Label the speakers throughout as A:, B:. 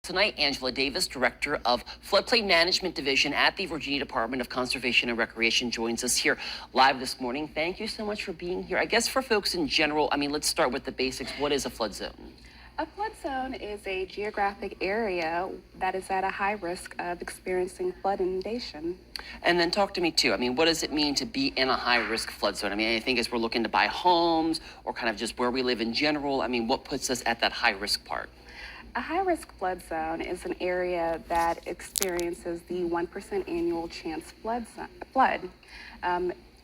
A: Tonight, Angela Davis, Director of Floodplain Management Division at the Virginia Department of Conservation and Recreation, joins us here live this morning. Thank you so much for being here. I guess for folks in general, let's start with the basics. What is a flood zone?
B: A flood zone is a geographic area that is at a high risk of experiencing flood inundation.
A: And then talk to me too. What does it mean to be in a high risk flood zone? I think as we're looking to buy homes or kind of just where we live in general, what puts us at that high risk part?
B: A high-risk flood zone is an area that experiences the 1% annual chance flood.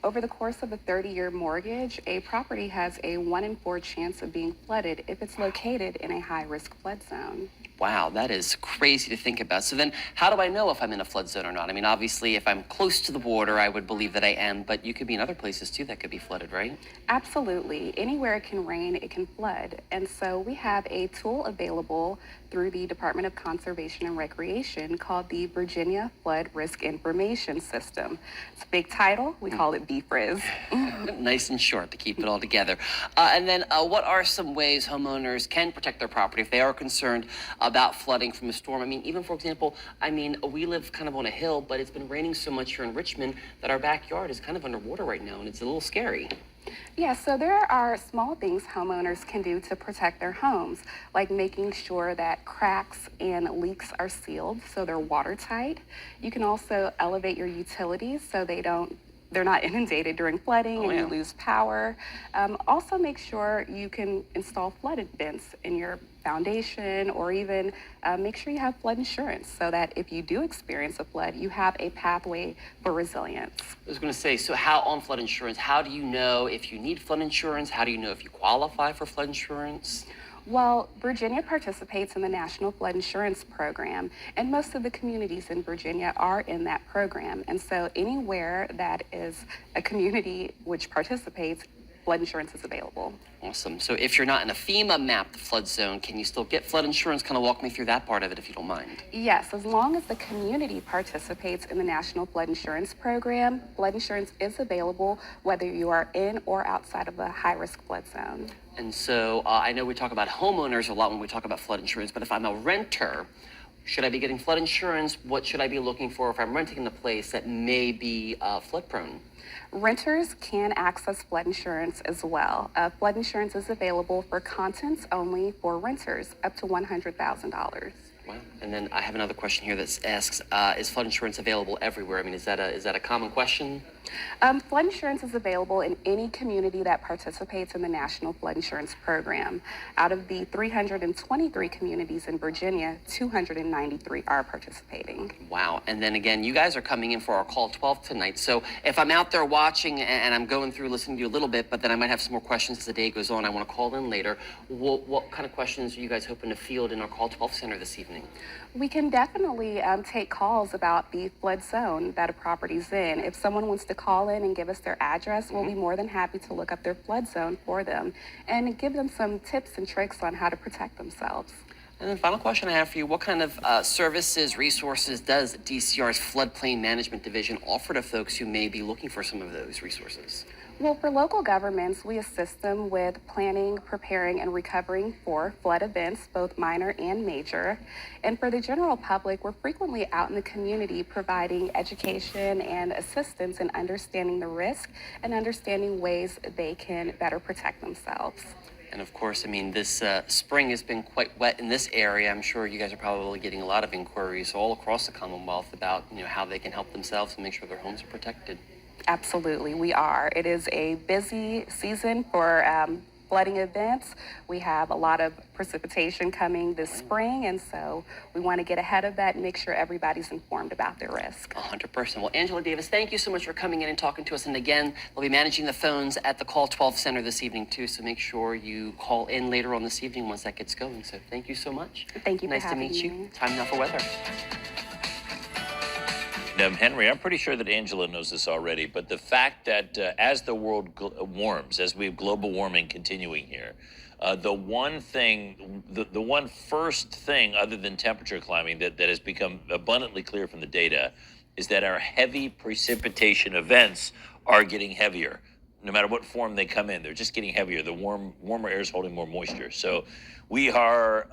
B: Over the course of a 30-year mortgage, a property has a 1 in 4 chance of being flooded if it's located in a high-risk flood zone.
A: Wow, that is crazy to think about. So then how do I know if I'm in a flood zone or not? Obviously, if I'm close to the border, I would believe that I am, but you could be in other places too that could be flooded, right?
B: Absolutely. Anywhere it can rain, it can flood. And so we have a tool available through the Department of Conservation and Recreation called the Virginia Flood Risk Information System. It's a big title. We call it VFRIS.
A: Nice and short to keep it all together. And then what are some ways homeowners can protect their property if they are concerned about flooding from a storm? Even for example, we live kind of on a hill, but it's been raining so much here in Richmond that our backyard is kind of underwater right now, and it's a little scary.
B: Yeah, so there are small things homeowners can do to protect their homes, like making sure that cracks and leaks are sealed so they're watertight. You can also elevate your utilities so they're not inundated during flooding and you lose power. Also make sure you can install flooded vents in your foundation, or even make sure you have flood insurance so that if you do experience a flood, you have a pathway for resilience.
A: I was going to say, so how on flood insurance, how do you know if you need flood insurance? How do you know if you qualify for flood insurance?
B: Well, Virginia participates in the National Flood Insurance Program, and most of the communities in Virginia are in that program. And so anywhere that is a community which participates, flood insurance is available.
A: Awesome. So if you're not in a FEMA mapped flood zone, can you still get flood insurance? Kind of walk me through that part of it if you don't mind.
B: Yes, as long as the community participates in the National Flood Insurance Program, flood insurance is available whether you are in or outside of a high-risk flood zone.
A: And so I know we talk about homeowners a lot when we talk about flood insurance, but if I'm a renter, should I be getting flood insurance? What should I be looking for if I'm renting in a place that may be flood prone?
B: Renters can access flood insurance as well. Flood insurance is available for contents only for renters up to $100,000.
A: Wow. And then I have another question here that asks, is flood insurance available everywhere? Is that a common question?
B: Flood insurance is available in any community that participates in the National Flood Insurance Program. Out of the 323 communities in Virginia, 293 are participating.
A: Wow. And then again, you guys are coming in for our Call 12 tonight. So if I'm out there watching and I'm going through listening to you a little bit, but then I might have some more questions as the day goes on, I want to call in later. What kind of questions are you guys hoping to field in our Call 12 center this evening?
B: We can definitely take calls about the flood zone that a property's in. If someone wants to call in and give us their address, we'll be more than happy to look up their flood zone for them and give them some tips and tricks on how to protect themselves.
A: And then final question I have for you, what kind of services, resources does DCR's Floodplain Management Division offer to folks who may be looking for some of those resources?
B: Well, for local governments, we assist them with planning, preparing, and recovering for flood events, both minor and major. And for the general public, we're frequently out in the community providing education and assistance in understanding the risk and understanding ways they can better protect themselves.
A: And of course, this spring has been quite wet in this area. I'm sure you guys are probably getting a lot of inquiries all across the Commonwealth about how they can help themselves and make sure their homes are protected.
B: Absolutely, we are. It is a busy season for flooding events. We have a lot of precipitation coming this spring, and so we want to get ahead of that and make sure everybody's informed about their risk.
A: 100%. Well, Angela Davis, thank you so much for coming in and talking to us. And again, we'll be managing the phones at the Call 12 Center this evening, too, so make sure you call in later on this evening once that gets going. So thank you so much.
B: Thank you for
A: having me. Nice to meet you. Time now for weather.
C: Henry, I'm pretty sure that Angela knows this already, but the fact that as the world warms, as we have global warming continuing here, the one first thing other than temperature climbing that has become abundantly clear from the data is that our heavy precipitation events are getting heavier. No matter what form they come in, they're just getting heavier. The warmer air is holding more moisture. So we are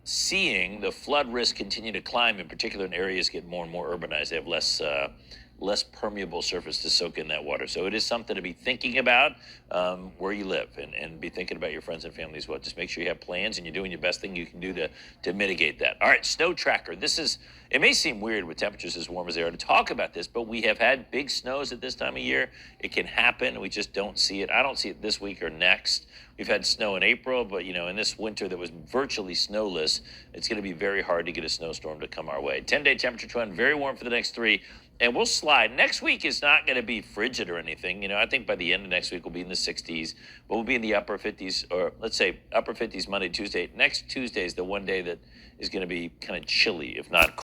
C: seeing the flood risk continue to climb, in particular in areas get more and more urbanized. They have less permeable surface to soak in that water. So it is something to be thinking about where you live, and be thinking about your friends and family as well. Just make sure you have plans and you're doing your best thing you can do to mitigate that. All right, snow tracker. It may seem weird with temperatures as warm as they are to talk about this, but we have had big snows at this time of year. It can happen. We just don't see it. I don't see it this week or next. We've had snow in April, but in this winter that was virtually snowless, it's going to be very hard to get a snowstorm to come our way. 10-day temperature trend, very warm for the next 3. And we'll slide. Next week is not going to be frigid or anything. I think by the end of next week we'll be in the 60s, but we'll be in the upper 50s, or let's say upper 50s Monday, Tuesday. Next Tuesday is the one day that is going to be kind of chilly, if not